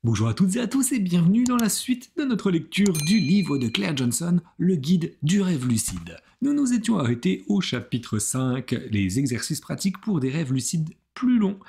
Bonjour à toutes et à tous et bienvenue dans la suite de notre lecture du livre de Claire Johnson, Le guide du rêve lucide. Nous nous étions arrêtés au chapitre 5, les exercices pratiques pour des rêves lucides plus longs.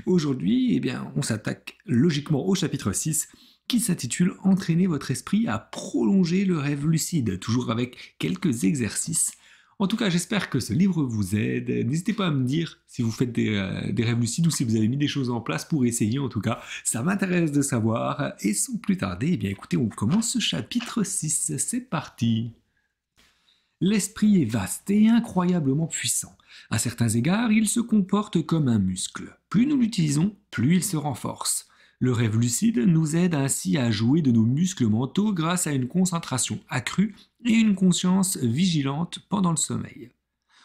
Aujourd'hui, on s'attaque logiquement au chapitre 6 qui s'intitule « Entraîner votre esprit à prolonger le rêve lucide », toujours avec quelques exercices. En tout cas, j'espère que ce livre vous aide. N'hésitez pas à me dire si vous faites des rêves lucides ou si vous avez mis des choses en place pour essayer. En tout cas, ça m'intéresse de savoir. Et sans plus tarder, écoutez, on commence ce chapitre 6. C'est parti. L'esprit est vaste et incroyablement puissant. À certains égards, il se comporte comme un muscle. Plus nous l'utilisons, plus il se renforce. Le rêve lucide nous aide ainsi à jouer de nos muscles mentaux grâce à une concentration accrue et une conscience vigilante pendant le sommeil.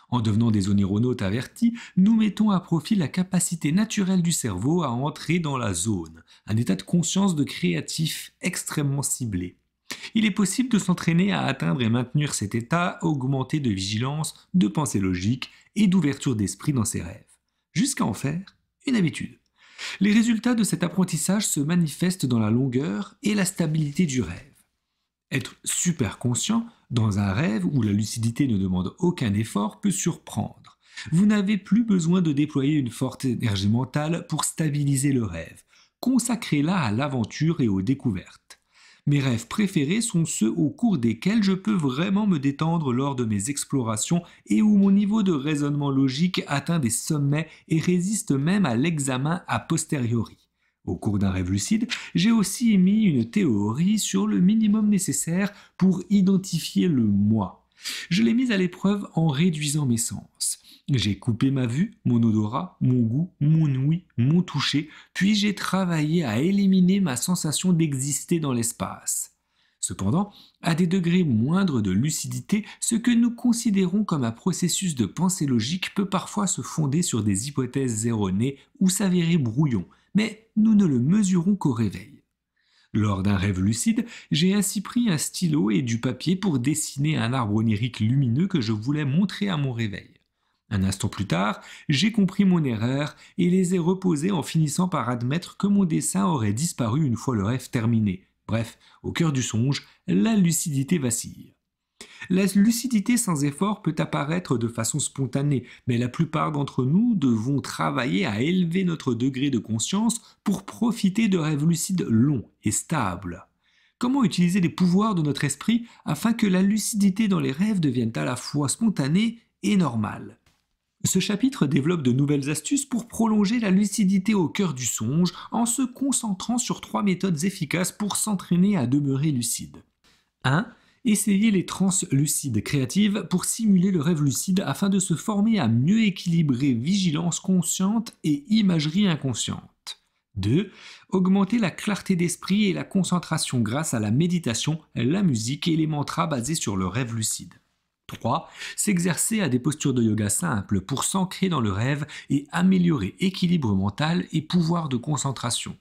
En devenant des onironautes avertis, nous mettons à profit la capacité naturelle du cerveau à entrer dans la zone, un état de conscience de créatif extrêmement ciblé. Il est possible de s'entraîner à atteindre et maintenir cet état augmenté de vigilance, de pensée logique et d'ouverture d'esprit dans ses rêves, jusqu'à en faire une habitude. Les résultats de cet apprentissage se manifestent dans la longueur et la stabilité du rêve. Être super conscient dans un rêve où la lucidité ne demande aucun effort peut surprendre. Vous n'avez plus besoin de déployer une forte énergie mentale pour stabiliser le rêve. Consacrez-la à l'aventure et aux découvertes. Mes rêves préférés sont ceux au cours desquels je peux vraiment me détendre lors de mes explorations et où mon niveau de raisonnement logique atteint des sommets et résiste même à l'examen a posteriori. Au cours d'un rêve lucide, j'ai aussi émis une théorie sur le minimum nécessaire pour identifier le moi. Je l'ai mise à l'épreuve en réduisant mes sens. J'ai coupé ma vue, mon odorat, mon goût, mon ouïe, mon toucher, puis j'ai travaillé à éliminer ma sensation d'exister dans l'espace. Cependant, à des degrés moindres de lucidité, ce que nous considérons comme un processus de pensée logique peut parfois se fonder sur des hypothèses erronées ou s'avérer brouillon, mais nous ne le mesurons qu'au réveil. Lors d'un rêve lucide, j'ai ainsi pris un stylo et du papier pour dessiner un arbre onirique lumineux que je voulais montrer à mon réveil. Un instant plus tard, j'ai compris mon erreur et les ai reposés en finissant par admettre que mon dessin aurait disparu une fois le rêve terminé. Bref, au cœur du songe, la lucidité vacille. La lucidité sans effort peut apparaître de façon spontanée, mais la plupart d'entre nous devons travailler à élever notre degré de conscience pour profiter de rêves lucides longs et stables. Comment utiliser les pouvoirs de notre esprit afin que la lucidité dans les rêves devienne à la fois spontanée et normale ? Ce chapitre développe de nouvelles astuces pour prolonger la lucidité au cœur du songe en se concentrant sur 3 méthodes efficaces pour s'entraîner à demeurer lucide. 1. Essayez les transes lucides créatives pour simuler le rêve lucide afin de se former à mieux équilibrer vigilance consciente et imagerie inconsciente. 2. Augmentez la clarté d'esprit et la concentration grâce à la méditation, la musique et les mantras basés sur le rêve lucide. 3. S'exercer à des postures de yoga simples pour s'ancrer dans le rêve et améliorer équilibre mental et pouvoir de concentration.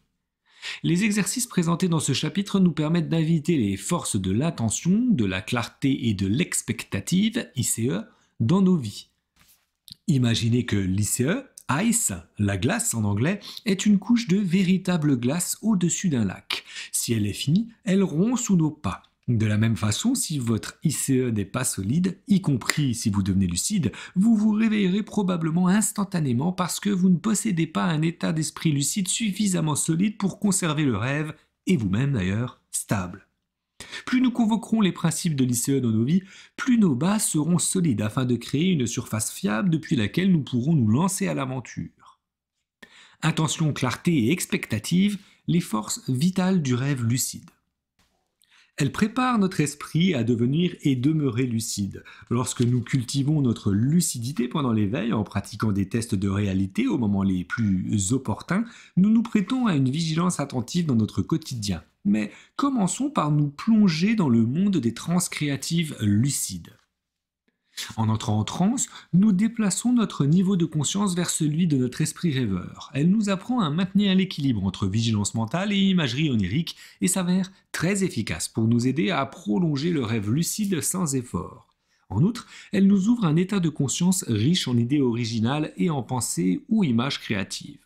Les exercices présentés dans ce chapitre nous permettent d'inviter les forces de l'attention, de la clarté et de l'expectative, ICE, dans nos vies. Imaginez que l'ICE, Ice, la glace en anglais, est une couche de véritable glace au-dessus d'un lac. Si elle est finie, elle rompt sous nos pas. De la même façon, si votre ICE n'est pas solide, y compris si vous devenez lucide, vous vous réveillerez probablement instantanément parce que vous ne possédez pas un état d'esprit lucide suffisamment solide pour conserver le rêve, et vous-même d'ailleurs, stable. Plus nous convoquerons les principes de l'ICE dans nos vies, plus nos bases seront solides afin de créer une surface fiable depuis laquelle nous pourrons nous lancer à l'aventure. Intention, clarté et expectative, les forces vitales du rêve lucide. Elle prépare notre esprit à devenir et demeurer lucide. Lorsque nous cultivons notre lucidité pendant l'éveil en pratiquant des tests de réalité au moment les plus opportuns, nous nous prêtons à une vigilance attentive dans notre quotidien. Mais commençons par nous plonger dans le monde des transes créatives lucides. En entrant en transe, nous déplaçons notre niveau de conscience vers celui de notre esprit rêveur. Elle nous apprend à maintenir l'équilibre entre vigilance mentale et imagerie onirique et s'avère très efficace pour nous aider à prolonger le rêve lucide sans effort. En outre, elle nous ouvre un état de conscience riche en idées originales et en pensées ou images créatives.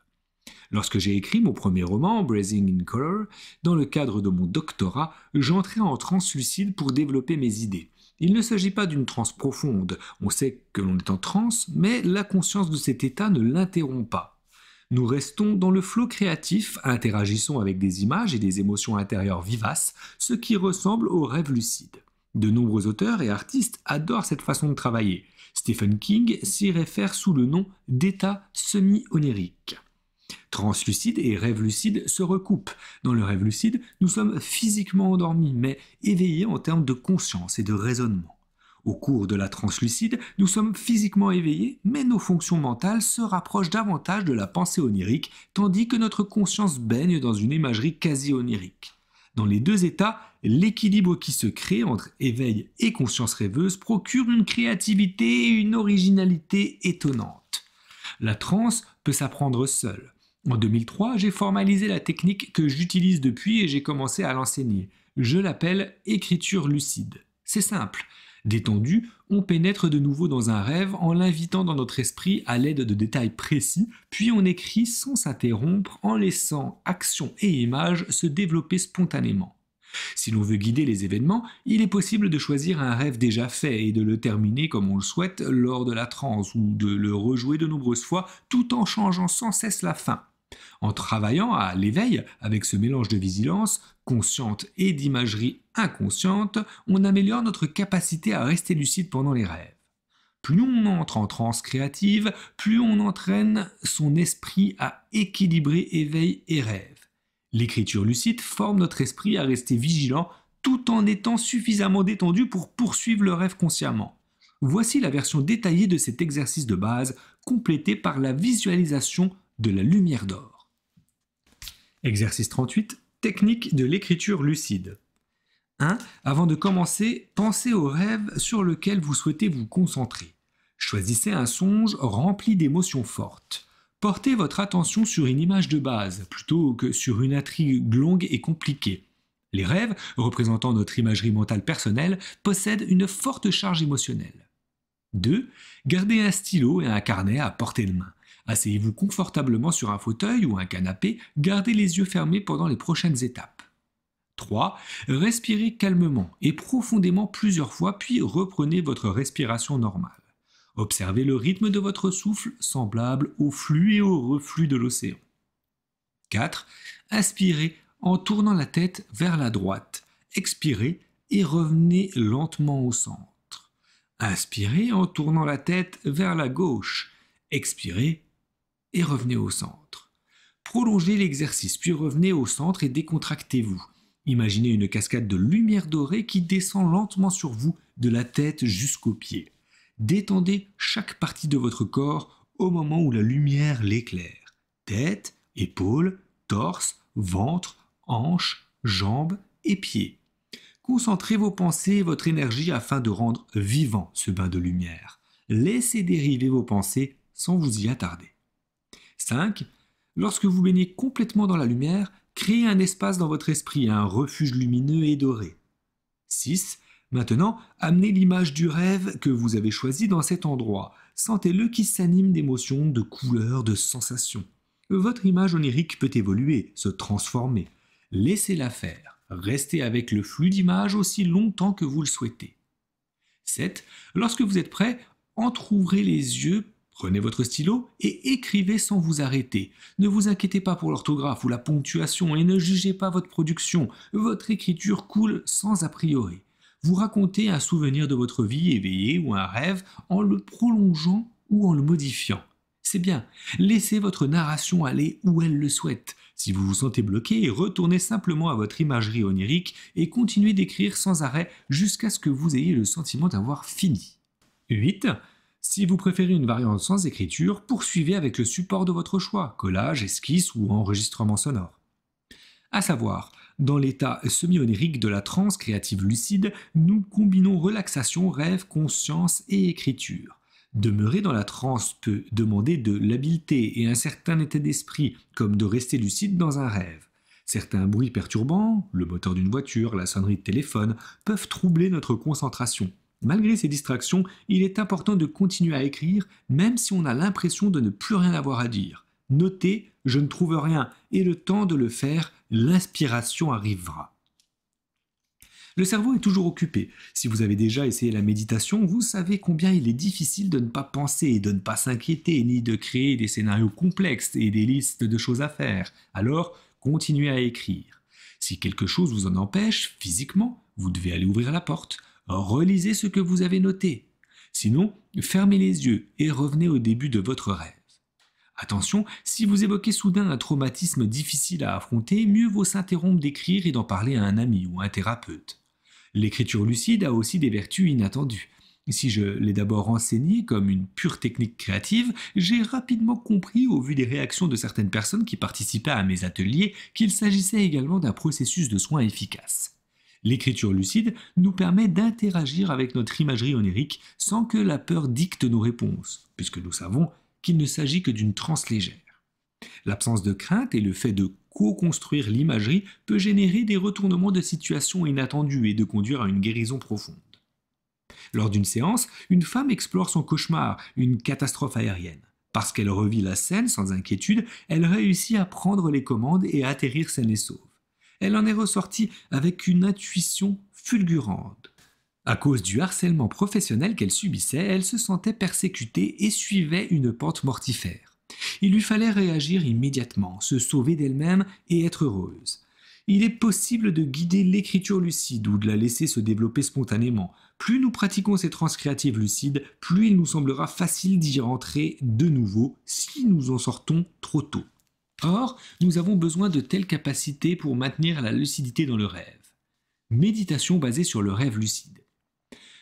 Lorsque j'ai écrit mon premier roman, Breathing in Color, dans le cadre de mon doctorat, j'entrais en transe lucide pour développer mes idées. Il ne s'agit pas d'une transe profonde, on sait que l'on est en transe, mais la conscience de cet état ne l'interrompt pas. Nous restons dans le flot créatif, interagissons avec des images et des émotions intérieures vivaces, ce qui ressemble au rêve lucide. De nombreux auteurs et artistes adorent cette façon de travailler. Stephen King s'y réfère sous le nom d'état semi-onirique. Transe lucide et rêve lucide se recoupent. Dans le rêve lucide, nous sommes physiquement endormis, mais éveillés en termes de conscience et de raisonnement. Au cours de la transe lucide, nous sommes physiquement éveillés, mais nos fonctions mentales se rapprochent davantage de la pensée onirique, tandis que notre conscience baigne dans une imagerie quasi onirique. Dans les deux états, l'équilibre qui se crée entre éveil et conscience rêveuse procure une créativité et une originalité étonnantes. La transe peut s'apprendre seule. En 2003, j'ai formalisé la technique que j'utilise depuis et j'ai commencé à l'enseigner. Je l'appelle écriture lucide. C'est simple. Détendu, on pénètre de nouveau dans un rêve en l'invitant dans notre esprit à l'aide de détails précis, puis on écrit sans s'interrompre en laissant action et images se développer spontanément. Si l'on veut guider les événements, il est possible de choisir un rêve déjà fait et de le terminer comme on le souhaite lors de la transe ou de le rejouer de nombreuses fois tout en changeant sans cesse la fin. En travaillant à l'éveil, avec ce mélange de vigilance consciente et d'imagerie inconsciente, on améliore notre capacité à rester lucide pendant les rêves. Plus on entre en transe créative, plus on entraîne son esprit à équilibrer éveil et rêve. L'écriture lucide forme notre esprit à rester vigilant tout en étant suffisamment détendu pour poursuivre le rêve consciemment. Voici la version détaillée de cet exercice de base, complété par la visualisation de la lumière d'or. Exercice 38. Technique de l'écriture lucide. 1. Avant de commencer, pensez au rêve sur lequel vous souhaitez vous concentrer. Choisissez un songe rempli d'émotions fortes. Portez votre attention sur une image de base, plutôt que sur une intrigue longue et compliquée. Les rêves, représentant notre imagerie mentale personnelle, possèdent une forte charge émotionnelle. 2. Gardez un stylo et un carnet à portée de main. Asseyez-vous confortablement sur un fauteuil ou un canapé, gardez les yeux fermés pendant les prochaines étapes. 3. Respirez calmement et profondément plusieurs fois, puis reprenez votre respiration normale. Observez le rythme de votre souffle, semblable au flux et au reflux de l'océan. 4. Inspirez en tournant la tête vers la droite. Expirez et revenez lentement au centre. Inspirez en tournant la tête vers la gauche. Expirez et revenez au centre. Prolongez l'exercice, puis revenez au centre et décontractez-vous. Imaginez une cascade de lumière dorée qui descend lentement sur vous, de la tête jusqu'aux pieds. Détendez chaque partie de votre corps au moment où la lumière l'éclaire. Tête, épaules, torse, ventre, hanches, jambes et pieds. Concentrez vos pensées et votre énergie afin de rendre vivant ce bain de lumière. Laissez dériver vos pensées sans vous y attarder. 5. Lorsque vous baignez complètement dans la lumière, créez un espace dans votre esprit, un refuge lumineux et doré. 6. Maintenant, amenez l'image du rêve que vous avez choisi dans cet endroit. Sentez-le qui s'anime d'émotions, de couleurs, de sensations. Votre image onirique peut évoluer, se transformer. Laissez-la faire. Restez avec le flux d'images aussi longtemps que vous le souhaitez. 7. Lorsque vous êtes prêt, entr'ouvrez les yeux, prenez votre stylo et écrivez sans vous arrêter. Ne vous inquiétez pas pour l'orthographe ou la ponctuation et ne jugez pas votre production. Votre écriture coule sans a priori. Vous racontez un souvenir de votre vie éveillée ou un rêve en le prolongeant ou en le modifiant. C'est bien, laissez votre narration aller où elle le souhaite. Si vous vous sentez bloqué, retournez simplement à votre imagerie onirique et continuez d'écrire sans arrêt jusqu'à ce que vous ayez le sentiment d'avoir fini. 8. Si vous préférez une variante sans écriture, poursuivez avec le support de votre choix, collage, esquisse ou enregistrement sonore. À savoir, dans l'état semi-onirique de la transe créative lucide, nous combinons relaxation, rêve, conscience et écriture. Demeurer dans la transe peut demander de l'habileté et un certain état d'esprit, comme de rester lucide dans un rêve. Certains bruits perturbants, le moteur d'une voiture, la sonnerie de téléphone, peuvent troubler notre concentration. Malgré ces distractions, il est important de continuer à écrire, même si on a l'impression de ne plus rien avoir à dire. Notez, je ne trouve rien, et le temps de le faire, l'inspiration arrivera. Le cerveau est toujours occupé. Si vous avez déjà essayé la méditation, vous savez combien il est difficile de ne pas penser, de ne pas s'inquiéter, ni de créer des scénarios complexes et des listes de choses à faire. Alors, continuez à écrire. Si quelque chose vous en empêche, physiquement, vous devez aller ouvrir la porte. Relisez ce que vous avez noté. Sinon, fermez les yeux et revenez au début de votre rêve. Attention, si vous évoquez soudain un traumatisme difficile à affronter, mieux vaut s'interrompre d'écrire et d'en parler à un ami ou à un thérapeute. L'écriture lucide a aussi des vertus inattendues. Si je l'ai d'abord enseignée comme une pure technique créative, j'ai rapidement compris, au vu des réactions de certaines personnes qui participaient à mes ateliers, qu'il s'agissait également d'un processus de soins efficace. L'écriture lucide nous permet d'interagir avec notre imagerie onirique sans que la peur dicte nos réponses, puisque nous savons qu'il ne s'agit que d'une transe légère. L'absence de crainte et le fait de co-construire l'imagerie peut générer des retournements de situation inattendus et de conduire à une guérison profonde. Lors d'une séance, une femme explore son cauchemar, une catastrophe aérienne. Parce qu'elle revit la scène sans inquiétude, elle réussit à prendre les commandes et à atterrir saine et sauve. Elle en est ressortie avec une intuition fulgurante. À cause du harcèlement professionnel qu'elle subissait, elle se sentait persécutée et suivait une pente mortifère. Il lui fallait réagir immédiatement, se sauver d'elle-même et être heureuse. Il est possible de guider l'écriture lucide ou de la laisser se développer spontanément. Plus nous pratiquons ces transes créatives lucides, plus il nous semblera facile d'y rentrer de nouveau si nous en sortons trop tôt. Or, nous avons besoin de telles capacités pour maintenir la lucidité dans le rêve. Méditation basée sur le rêve lucide.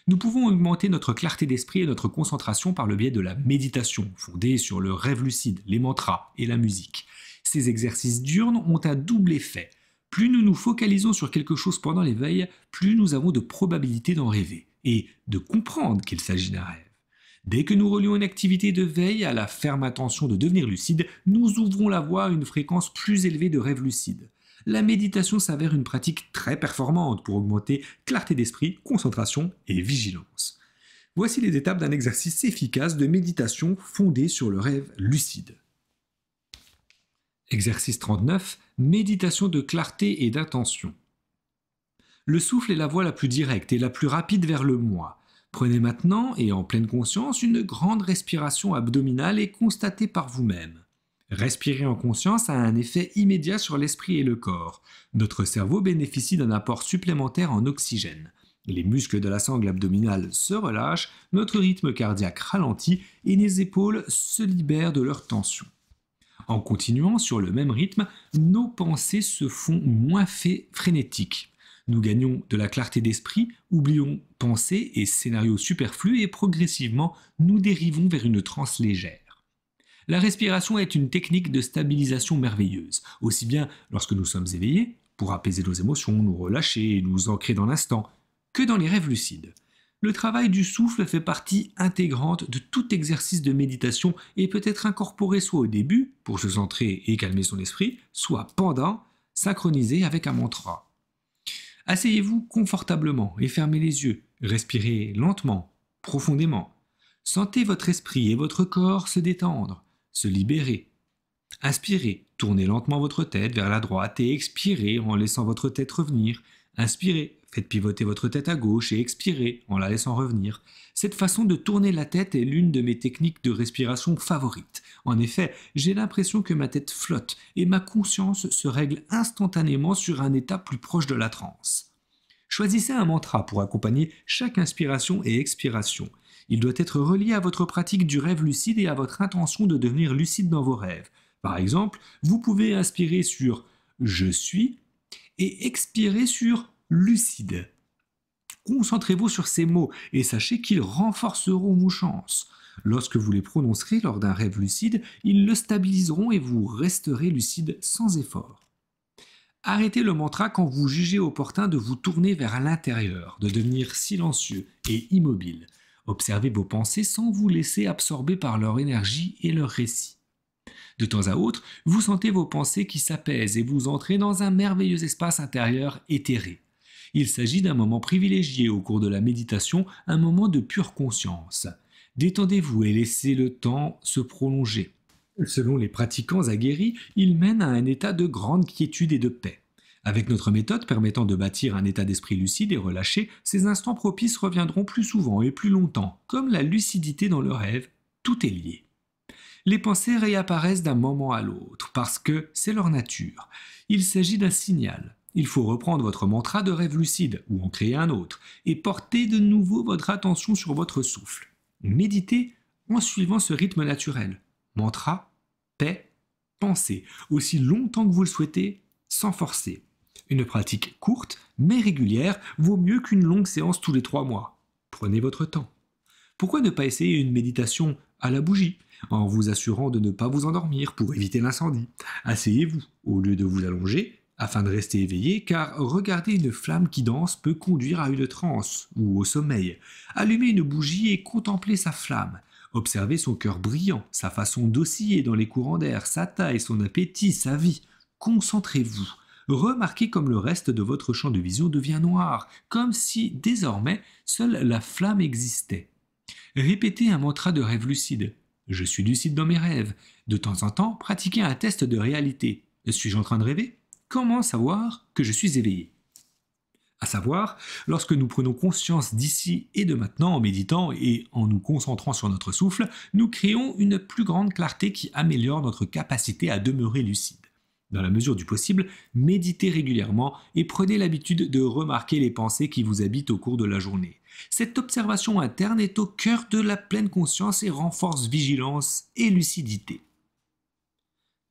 Nous pouvons augmenter notre clarté d'esprit et notre concentration par le biais de la méditation, fondée sur le rêve lucide, les mantras et la musique. Ces exercices diurnes ont un double effet. Plus nous nous focalisons sur quelque chose pendant l'éveil, plus nous avons de probabilités d'en rêver et de comprendre qu'il s'agit d'un rêve. Dès que nous relions une activité de veille à la ferme intention de devenir lucide, nous ouvrons la voie à une fréquence plus élevée de rêve lucide. La méditation s'avère une pratique très performante pour augmenter clarté d'esprit, concentration et vigilance. Voici les étapes d'un exercice efficace de méditation fondé sur le rêve lucide. Exercice 39. Méditation de clarté et d'intention. Le souffle est la voie la plus directe et la plus rapide vers le moi. Prenez maintenant, et en pleine conscience, une grande respiration abdominale et constatez par vous-même. Respirer en conscience a un effet immédiat sur l'esprit et le corps. Notre cerveau bénéficie d'un apport supplémentaire en oxygène. Les muscles de la sangle abdominale se relâchent, notre rythme cardiaque ralentit et les épaules se libèrent de leur tension. En continuant sur le même rythme, nos pensées se font moins frénétiques. Nous gagnons de la clarté d'esprit, oublions pensées et scénarios superflus et progressivement nous dérivons vers une transe légère. La respiration est une technique de stabilisation merveilleuse, aussi bien lorsque nous sommes éveillés, pour apaiser nos émotions, nous relâcher et nous ancrer dans l'instant, que dans les rêves lucides. Le travail du souffle fait partie intégrante de tout exercice de méditation et peut être incorporé soit au début, pour se centrer et calmer son esprit, soit pendant, synchronisé avec un mantra. Asseyez-vous confortablement et fermez les yeux, respirez lentement, profondément. Sentez votre esprit et votre corps se détendre. Se libérer. Inspirez, tournez lentement votre tête vers la droite et expirez en laissant votre tête revenir. Inspirez, faites pivoter votre tête à gauche et expirez en la laissant revenir. Cette façon de tourner la tête est l'une de mes techniques de respiration favorites. En effet, j'ai l'impression que ma tête flotte et ma conscience se règle instantanément sur un état plus proche de la transe. Choisissez un mantra pour accompagner chaque inspiration et expiration. Il doit être relié à votre pratique du rêve lucide et à votre intention de devenir lucide dans vos rêves. Par exemple, vous pouvez inspirer sur « je suis » et expirer sur « lucide ». Concentrez-vous sur ces mots et sachez qu'ils renforceront vos chances. Lorsque vous les prononcerez lors d'un rêve lucide, ils le stabiliseront et vous resterez lucide sans effort. Arrêtez le mantra quand vous jugez opportun de vous tourner vers l'intérieur, de devenir silencieux et immobile. Observez vos pensées sans vous laisser absorber par leur énergie et leur récit. De temps à autre, vous sentez vos pensées qui s'apaisent et vous entrez dans un merveilleux espace intérieur éthéré. Il s'agit d'un moment privilégié au cours de la méditation, un moment de pure conscience. Détendez-vous et laissez le temps se prolonger. Selon les pratiquants aguerris, il mène à un état de grande quiétude et de paix. Avec notre méthode permettant de bâtir un état d'esprit lucide et relâché, ces instants propices reviendront plus souvent et plus longtemps, comme la lucidité dans le rêve, tout est lié. Les pensées réapparaissent d'un moment à l'autre, parce que c'est leur nature. Il s'agit d'un signal. Il faut reprendre votre mantra de rêve lucide, ou en créer un autre, et porter de nouveau votre attention sur votre souffle. Méditez en suivant ce rythme naturel. Mantra, paix, pensée, aussi longtemps que vous le souhaitez, sans forcer. Une pratique courte, mais régulière, vaut mieux qu'une longue séance tous les 3 mois. Prenez votre temps. Pourquoi ne pas essayer une méditation à la bougie, en vous assurant de ne pas vous endormir pour éviter l'incendie? Asseyez-vous, au lieu de vous allonger, afin de rester éveillé, car regarder une flamme qui danse peut conduire à une transe ou au sommeil. Allumez une bougie et contemplez sa flamme. Observez son cœur brillant, sa façon d'osciller dans les courants d'air, sa taille, son appétit, sa vie. Concentrez-vous. Remarquez comme le reste de votre champ de vision devient noir, comme si, désormais, seule la flamme existait. Répétez un mantra de rêve lucide. Je suis lucide dans mes rêves. De temps en temps, pratiquez un test de réalité. Suis-je en train de rêver? Comment savoir que je suis éveillé? À savoir, lorsque nous prenons conscience d'ici et de maintenant en méditant et en nous concentrant sur notre souffle, nous créons une plus grande clarté qui améliore notre capacité à demeurer lucide. Dans la mesure du possible, méditez régulièrement et prenez l'habitude de remarquer les pensées qui vous habitent au cours de la journée. Cette observation interne est au cœur de la pleine conscience et renforce vigilance et lucidité.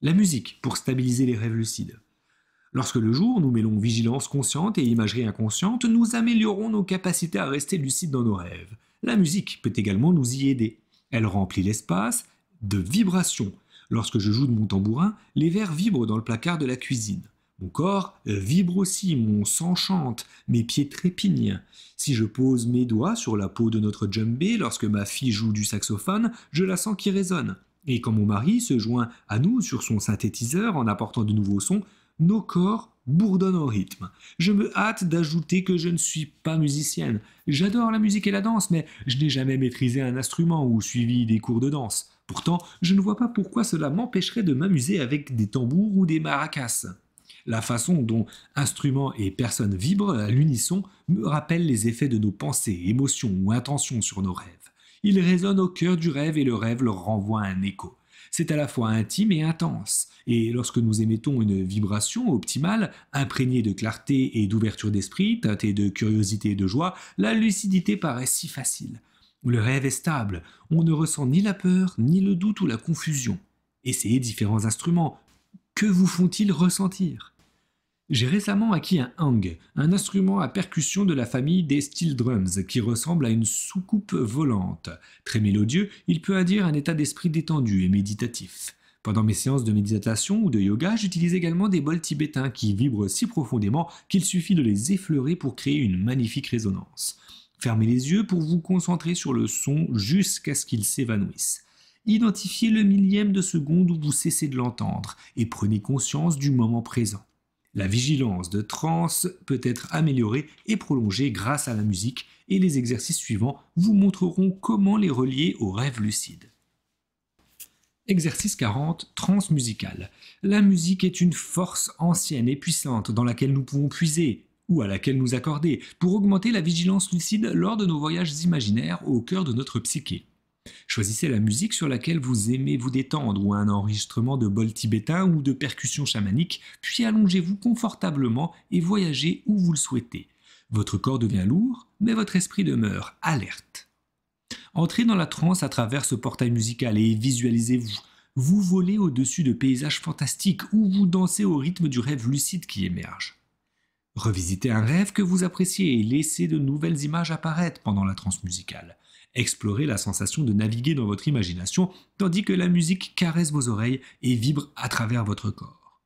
La musique pour stabiliser les rêves lucides. Lorsque le jour, nous mêlons vigilance consciente et imagerie inconsciente, nous améliorons nos capacités à rester lucides dans nos rêves. La musique peut également nous y aider. Elle remplit l'espace de vibrations. Lorsque je joue de mon tambourin, les verres vibrent dans le placard de la cuisine. Mon corps vibre aussi, mon sang chante, mes pieds trépignent. Si je pose mes doigts sur la peau de notre djembé lorsque ma fille joue du saxophone, je la sens qui résonne. Et quand mon mari se joint à nous sur son synthétiseur en apportant de nouveaux sons, nos corps bourdonnent au rythme. Je me hâte d'ajouter que je ne suis pas musicienne. J'adore la musique et la danse, mais je n'ai jamais maîtrisé un instrument ou suivi des cours de danse. Pourtant, je ne vois pas pourquoi cela m'empêcherait de m'amuser avec des tambours ou des maracas. La façon dont instruments et personnes vibrent à l'unisson me rappelle les effets de nos pensées, émotions ou intentions sur nos rêves. Ils résonnent au cœur du rêve et le rêve leur renvoie un écho. C'est à la fois intime et intense, et lorsque nous émettons une vibration optimale, imprégnée de clarté et d'ouverture d'esprit, teintée de curiosité et de joie, la lucidité paraît si facile. Le rêve est stable, on ne ressent ni la peur, ni le doute ou la confusion. Essayez différents instruments. Que vous font-ils ressentir ? J'ai récemment acquis un hang, un instrument à percussion de la famille des steel drums qui ressemble à une soucoupe volante. Très mélodieux, il peut induire un état d'esprit détendu et méditatif. Pendant mes séances de méditation ou de yoga, j'utilise également des bols tibétains qui vibrent si profondément qu'il suffit de les effleurer pour créer une magnifique résonance. Fermez les yeux pour vous concentrer sur le son jusqu'à ce qu'il s'évanouisse. Identifiez le millième de seconde où vous cessez de l'entendre et prenez conscience du moment présent. La vigilance de transe peut être améliorée et prolongée grâce à la musique et les exercices suivants vous montreront comment les relier au rêve lucide. Exercice 40, transe musicale. La musique est une force ancienne et puissante dans laquelle nous pouvons puiser ou à laquelle nous accorder pour augmenter la vigilance lucide lors de nos voyages imaginaires au cœur de notre psyché. Choisissez la musique sur laquelle vous aimez vous détendre ou un enregistrement de bol tibétain ou de percussions chamaniques, puis allongez-vous confortablement et voyagez où vous le souhaitez. Votre corps devient lourd, mais votre esprit demeure alerte. Entrez dans la transe à travers ce portail musical et visualisez-vous. Vous volez au-dessus de paysages fantastiques ou vous dansez au rythme du rêve lucide qui émerge. Revisitez un rêve que vous appréciez et laissez de nouvelles images apparaître pendant la transe musicale. Explorez la sensation de naviguer dans votre imagination tandis que la musique caresse vos oreilles et vibre à travers votre corps.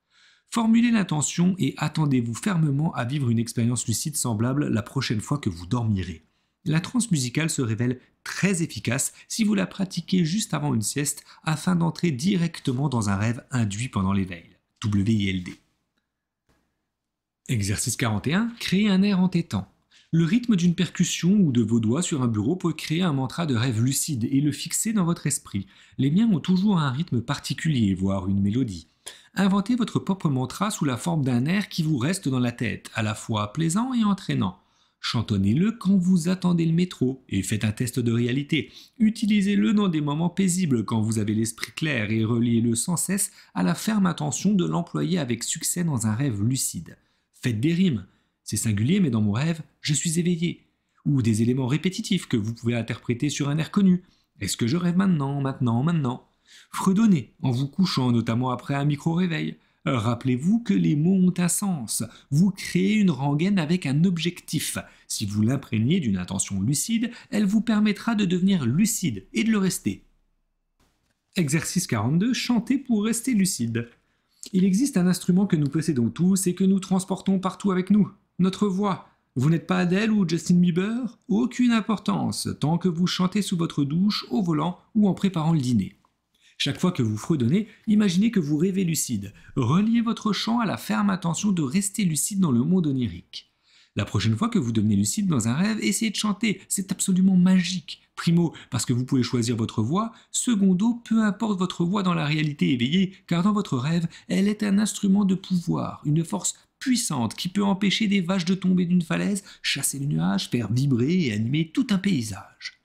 Formulez l'intention et attendez-vous fermement à vivre une expérience lucide semblable la prochaine fois que vous dormirez. La transe musicale se révèle très efficace si vous la pratiquez juste avant une sieste afin d'entrer directement dans un rêve induit pendant l'éveil. WILD. Exercice 41. Créez un air entêtant. Le rythme d'une percussion ou de vos doigts sur un bureau peut créer un mantra de rêve lucide et le fixer dans votre esprit. Les miens ont toujours un rythme particulier, voire une mélodie. Inventez votre propre mantra sous la forme d'un air qui vous reste dans la tête, à la fois plaisant et entraînant. Chantonnez-le quand vous attendez le métro et faites un test de réalité. Utilisez-le dans des moments paisibles quand vous avez l'esprit clair et reliez-le sans cesse à la ferme intention de l'employer avec succès dans un rêve lucide. Faites des rimes. C'est singulier, mais dans mon rêve, je suis éveillé. Ou des éléments répétitifs que vous pouvez interpréter sur un air connu. Est-ce que je rêve maintenant, maintenant, maintenant? Fredonnez en vous couchant, notamment après un micro-réveil. Rappelez-vous que les mots ont un sens. Vous créez une rengaine avec un objectif. Si vous l'imprégnez d'une intention lucide, elle vous permettra de devenir lucide et de le rester. Exercice 42. Chantez pour rester lucide. Il existe un instrument que nous possédons tous et que nous transportons partout avec nous. Notre voix. Vous n'êtes pas Adele ou Justin Bieber? Aucune importance, tant que vous chantez sous votre douche, au volant ou en préparant le dîner. Chaque fois que vous fredonnez, imaginez que vous rêvez lucide. Reliez votre chant à la ferme intention de rester lucide dans le monde onirique. La prochaine fois que vous devenez lucide dans un rêve, essayez de chanter, c'est absolument magique. Primo, parce que vous pouvez choisir votre voix. Secondo, peu importe votre voix dans la réalité éveillée, car dans votre rêve, elle est un instrument de pouvoir, une force puissante qui peut empêcher des vaches de tomber d'une falaise, chasser les nuages, faire vibrer et animer tout un paysage.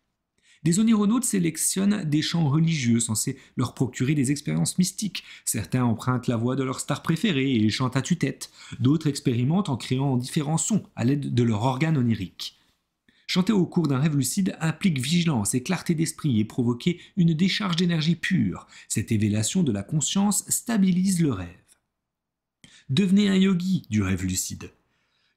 Des onironautes sélectionnent des chants religieux censés leur procurer des expériences mystiques. Certains empruntent la voix de leur star préférée et chantent à tue-tête. D'autres expérimentent en créant différents sons à l'aide de leur organe onirique. Chanter au cours d'un rêve lucide implique vigilance et clarté d'esprit et provoquer une décharge d'énergie pure. Cette élévation de la conscience stabilise le rêve. Devenez un yogi du rêve lucide.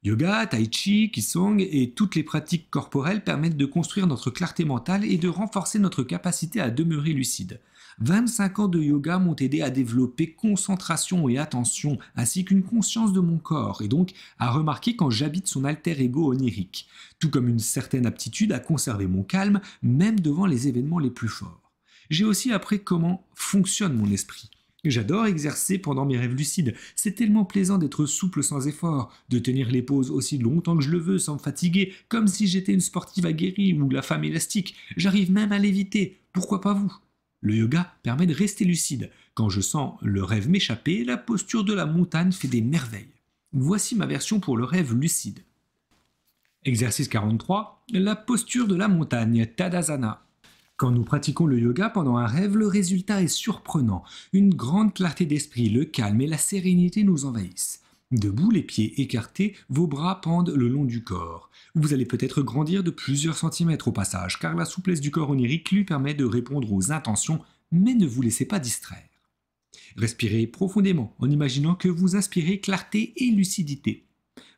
Yoga, tai chi, qigong et toutes les pratiques corporelles permettent de construire notre clarté mentale et de renforcer notre capacité à demeurer lucide. 25 ans de yoga m'ont aidé à développer concentration et attention, ainsi qu'une conscience de mon corps, et donc à remarquer quand j'habite son alter ego onirique, tout comme une certaine aptitude à conserver mon calme, même devant les événements les plus forts. J'ai aussi appris comment fonctionne mon esprit. J'adore exercer pendant mes rêves lucides. C'est tellement plaisant d'être souple sans effort, de tenir les pauses aussi longtemps que je le veux sans me fatiguer, comme si j'étais une sportive aguerrie ou la femme élastique. J'arrive même à l'éviter. Pourquoi pas vous? Le yoga permet de rester lucide. Quand je sens le rêve m'échapper, la posture de la montagne fait des merveilles. Voici ma version pour le rêve lucide. Exercice 43. La posture de la montagne, Tadasana. Quand nous pratiquons le yoga pendant un rêve, le résultat est surprenant. Une grande clarté d'esprit, le calme et la sérénité nous envahissent. Debout, les pieds écartés, vos bras pendent le long du corps. Vous allez peut-être grandir de plusieurs centimètres au passage, car la souplesse du corps onirique lui permet de répondre aux intentions, mais ne vous laissez pas distraire. Respirez profondément en imaginant que vous inspirez clarté et lucidité.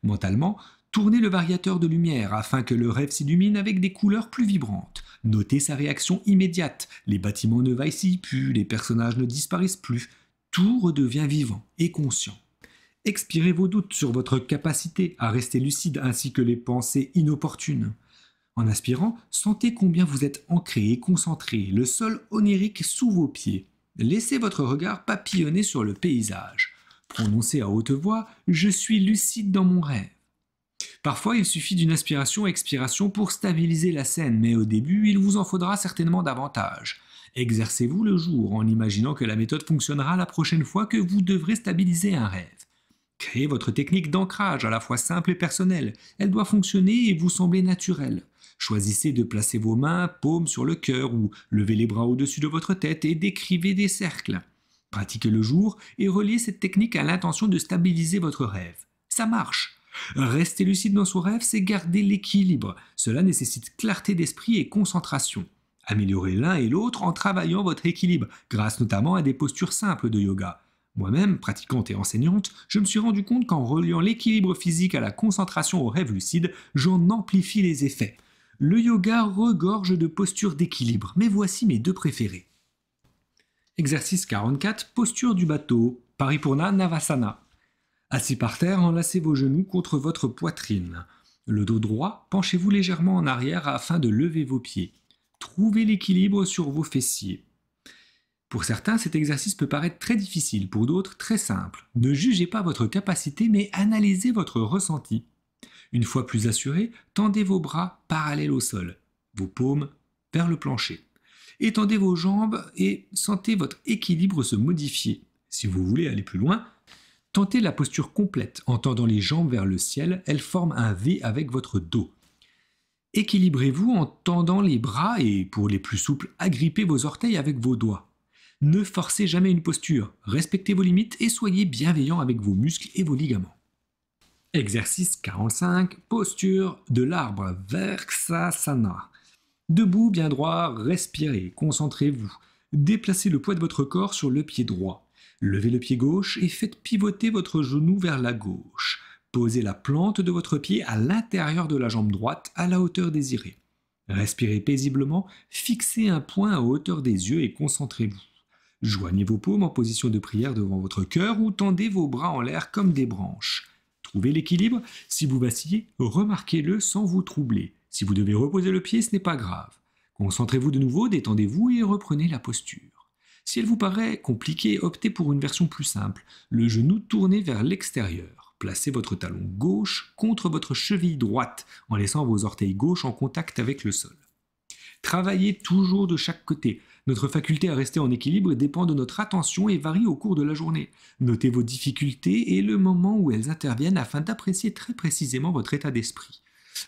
Mentalement, tournez le variateur de lumière afin que le rêve s'illumine avec des couleurs plus vibrantes. Notez sa réaction immédiate. Les bâtiments ne vacillent plus, les personnages ne disparaissent plus. Tout redevient vivant et conscient. Expirez vos doutes sur votre capacité à rester lucide ainsi que les pensées inopportunes. En inspirant, sentez combien vous êtes ancré et concentré, le sol onirique sous vos pieds. Laissez votre regard papillonner sur le paysage. Prononcez à haute voix « Je suis lucide dans mon rêve ». Parfois, il suffit d'une inspiration-expiration pour stabiliser la scène, mais au début, il vous en faudra certainement davantage. Exercez-vous le jour en imaginant que la méthode fonctionnera la prochaine fois que vous devrez stabiliser un rêve. Créez votre technique d'ancrage à la fois simple et personnelle. Elle doit fonctionner et vous sembler naturelle. Choisissez de placer vos mains, paumes sur le cœur ou levez les bras au-dessus de votre tête et décrivez des cercles. Pratiquez le jour et reliez cette technique à l'intention de stabiliser votre rêve. Ça marche! Rester lucide dans son rêve, c'est garder l'équilibre. Cela nécessite clarté d'esprit et concentration. Améliorez l'un et l'autre en travaillant votre équilibre, grâce notamment à des postures simples de yoga. Moi-même, pratiquante et enseignante, je me suis rendu compte qu'en reliant l'équilibre physique à la concentration au rêve lucide, j'en amplifie les effets. Le yoga regorge de postures d'équilibre, mais voici mes deux préférées. Exercice 44, posture du bateau, Paripurna Navasana. Assis par terre, enlacez vos genoux contre votre poitrine. Le dos droit, penchez-vous légèrement en arrière afin de lever vos pieds. Trouvez l'équilibre sur vos fessiers. Pour certains, cet exercice peut paraître très difficile, pour d'autres très simple. Ne jugez pas votre capacité, mais analysez votre ressenti. Une fois plus assuré, tendez vos bras parallèles au sol, vos paumes vers le plancher. Étendez vos jambes et sentez votre équilibre se modifier. Si vous voulez aller plus loin, tentez la posture complète en tendant les jambes vers le ciel, elles forment un V avec votre dos. Équilibrez-vous en tendant les bras et, pour les plus souples, agrippez vos orteils avec vos doigts. Ne forcez jamais une posture, respectez vos limites et soyez bienveillant avec vos muscles et vos ligaments. Exercice 45, posture de l'arbre, Vrksasana. Debout, bien droit, respirez, concentrez-vous. Déplacez le poids de votre corps sur le pied droit. Levez le pied gauche et faites pivoter votre genou vers la gauche. Posez la plante de votre pied à l'intérieur de la jambe droite à la hauteur désirée. Respirez paisiblement, fixez un point à hauteur des yeux et concentrez-vous. Joignez vos paumes en position de prière devant votre cœur ou tendez vos bras en l'air comme des branches. Trouvez l'équilibre. Si vous vacillez, remarquez-le sans vous troubler. Si vous devez reposer le pied, ce n'est pas grave. Concentrez-vous de nouveau, détendez-vous et reprenez la posture. Si elle vous paraît compliquée, optez pour une version plus simple. Le genou tourné vers l'extérieur. Placez votre talon gauche contre votre cheville droite en laissant vos orteils gauches en contact avec le sol. Travaillez toujours de chaque côté. Notre faculté à rester en équilibre dépend de notre attention et varie au cours de la journée. Notez vos difficultés et le moment où elles interviennent afin d'apprécier très précisément votre état d'esprit.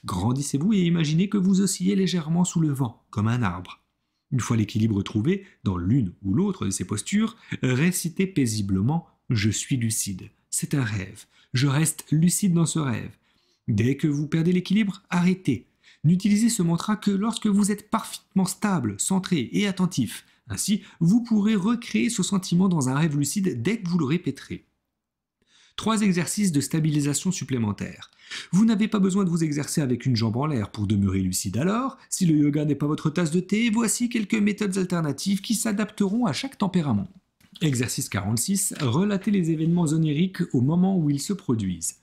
Grandissez-vous et imaginez que vous oscillez légèrement sous le vent, comme un arbre. Une fois l'équilibre trouvé, dans l'une ou l'autre de ces postures, récitez paisiblement « Je suis lucide ». C'est un rêve. Je reste lucide dans ce rêve. Dès que vous perdez l'équilibre, arrêtez. N'utilisez ce mantra que lorsque vous êtes parfaitement stable, centré et attentif. Ainsi, vous pourrez recréer ce sentiment dans un rêve lucide dès que vous le répéterez. 3 exercices de stabilisation supplémentaires. Vous n'avez pas besoin de vous exercer avec une jambe en l'air pour demeurer lucide alors. Si le yoga n'est pas votre tasse de thé, voici quelques méthodes alternatives qui s'adapteront à chaque tempérament. Exercice 46. Relatez les événements oniriques au moment où ils se produisent.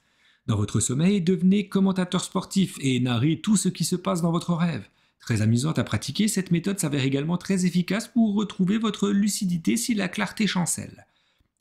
Dans votre sommeil, devenez commentateur sportif et narrez tout ce qui se passe dans votre rêve. Très amusante à pratiquer, cette méthode s'avère également très efficace pour retrouver votre lucidité si la clarté chancelle.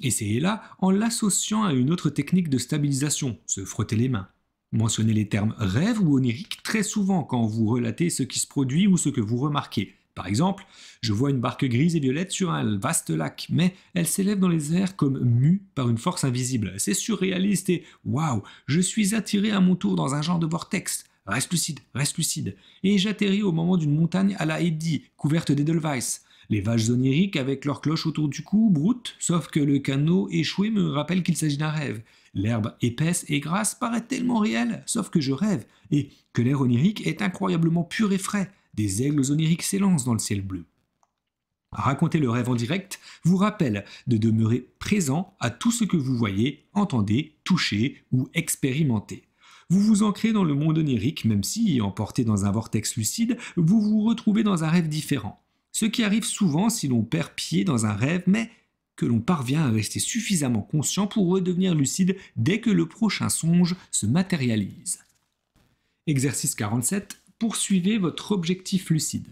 Essayez-la en l'associant à une autre technique de stabilisation, se frotter les mains. Mentionnez les termes rêve ou onirique très souvent quand vous relatez ce qui se produit ou ce que vous remarquez. Par exemple, je vois une barque grise et violette sur un vaste lac, mais elle s'élève dans les airs comme mue par une force invisible. C'est surréaliste et waouh, je suis attiré à mon tour dans un genre de vortex. Reste lucide. Et j'atterris au moment d'une montagne à la Heidi, couverte d'Edelweiss. Les vaches oniriques avec leurs cloches autour du cou broutent, sauf que le canot échoué me rappelle qu'il s'agit d'un rêve. L'herbe épaisse et grasse paraît tellement réelle, sauf que je rêve, et que l'air onirique est incroyablement pur et frais. Des aigles oniriques s'élancent dans le ciel bleu. Raconter le rêve en direct vous rappelle de demeurer présent à tout ce que vous voyez, entendez, touchez ou expérimentez. Vous vous ancrez dans le monde onirique, même si, emporté dans un vortex lucide, vous vous retrouvez dans un rêve différent. Ce qui arrive souvent si l'on perd pied dans un rêve, mais que l'on parvient à rester suffisamment conscient pour redevenir lucide dès que le prochain songe se matérialise. Exercice 47. Poursuivez votre objectif lucide.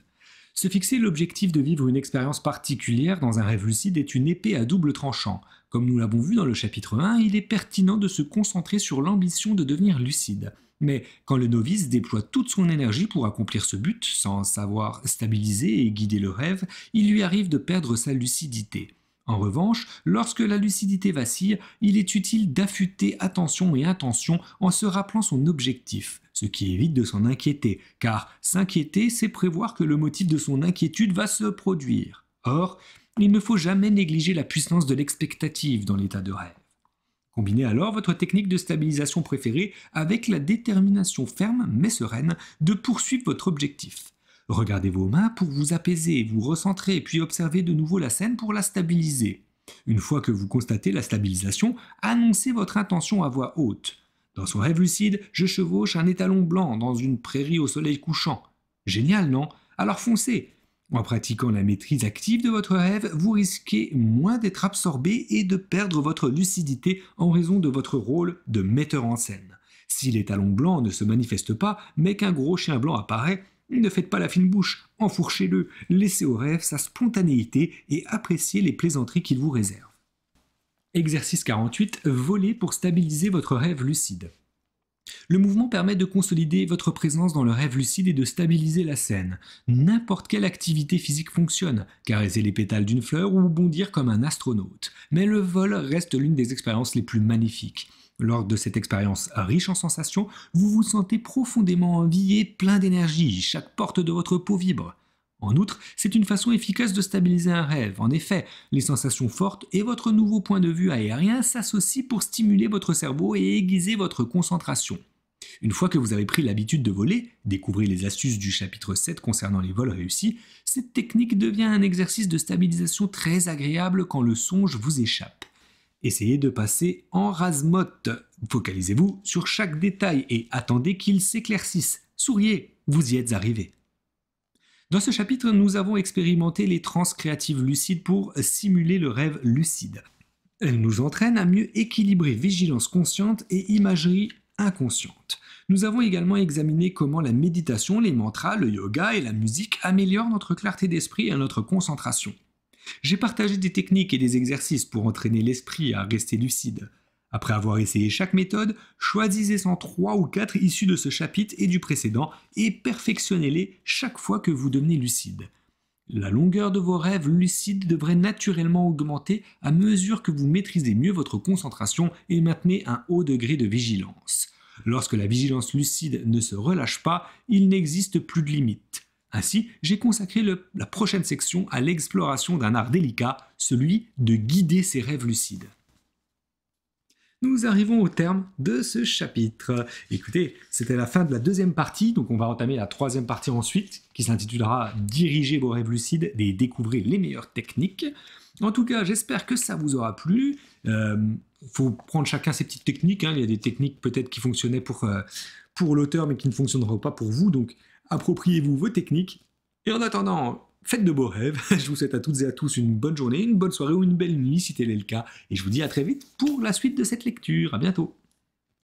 Se fixer l'objectif de vivre une expérience particulière dans un rêve lucide est une épée à double tranchant. Comme nous l'avons vu dans le chapitre 1, il est pertinent de se concentrer sur l'ambition de devenir lucide. Mais quand le novice déploie toute son énergie pour accomplir ce but, sans savoir stabiliser et guider le rêve, il lui arrive de perdre sa lucidité. En revanche, lorsque la lucidité vacille, il est utile d'affûter attention et intention en se rappelant son objectif, ce qui évite de s'en inquiéter, car s'inquiéter, c'est prévoir que le motif de son inquiétude va se produire. Or, il ne faut jamais négliger la puissance de l'expectative dans l'état de rêve. Combinez alors votre technique de stabilisation préférée avec la détermination ferme mais sereine de poursuivre votre objectif. Regardez vos mains pour vous apaiser, vous recentrer, puis observez de nouveau la scène pour la stabiliser. Une fois que vous constatez la stabilisation, annoncez votre intention à voix haute. Dans son rêve lucide, je chevauche un étalon blanc dans une prairie au soleil couchant. Génial, non? Alors foncez! En pratiquant la maîtrise active de votre rêve, vous risquez moins d'être absorbé et de perdre votre lucidité en raison de votre rôle de metteur en scène. Si l'étalon blanc ne se manifeste pas, mais qu'un gros chien blanc apparaît, ne faites pas la fine bouche, enfourchez-le, laissez au rêve sa spontanéité et appréciez les plaisanteries qu'il vous réserve. Exercice 48. Voler pour stabiliser votre rêve lucide. Le mouvement permet de consolider votre présence dans le rêve lucide et de stabiliser la scène. N'importe quelle activité physique fonctionne, caresser les pétales d'une fleur ou bondir comme un astronaute. Mais le vol reste l'une des expériences les plus magnifiques. Lors de cette expérience riche en sensations, vous vous sentez profondément en vie et plein d'énergie, chaque porte de votre peau vibre. En outre, c'est une façon efficace de stabiliser un rêve. En effet, les sensations fortes et votre nouveau point de vue aérien s'associent pour stimuler votre cerveau et aiguiser votre concentration. Une fois que vous avez pris l'habitude de voler, découvrez les astuces du chapitre 7 concernant les vols réussis, cette technique devient un exercice de stabilisation très agréable quand le songe vous échappe. Essayez de passer en rase-motte. Focalisez-vous sur chaque détail et attendez qu'il s'éclaircisse. Souriez, vous y êtes arrivé. Dans ce chapitre, nous avons expérimenté les transes créatives lucides pour simuler le rêve lucide. Elles nous entraînent à mieux équilibrer vigilance consciente et imagerie inconsciente. Nous avons également examiné comment la méditation, les mantras, le yoga et la musique améliorent notre clarté d'esprit et notre concentration. J'ai partagé des techniques et des exercices pour entraîner l'esprit à rester lucide. Après avoir essayé chaque méthode, choisissez-en 3 ou 4 issues de ce chapitre et du précédent et perfectionnez-les chaque fois que vous devenez lucide. La longueur de vos rêves lucides devrait naturellement augmenter à mesure que vous maîtrisez mieux votre concentration et maintenez un haut degré de vigilance. Lorsque la vigilance lucide ne se relâche pas, il n'existe plus de limite. Ainsi, j'ai consacré la prochaine section à l'exploration d'un art délicat, celui de guider ses rêves lucides. Nous arrivons au terme de ce chapitre. Écoutez, c'était la fin de la deuxième partie, donc on va entamer la troisième partie ensuite, qui s'intitulera « Diriger vos rêves lucides et découvrir les meilleures techniques ». En tout cas, j'espère que ça vous aura plu. Faut prendre chacun ses petites techniques, hein. Il y a des techniques peut-être qui fonctionnaient pour l'auteur, mais qui ne fonctionneront pas pour vous, donc appropriez-vous vos techniques. Et en attendant, faites de beaux rêves. Je vous souhaite à toutes et à tous une bonne journée, une bonne soirée ou une belle nuit si tel est le cas. Et je vous dis à très vite pour la suite de cette lecture. À bientôt.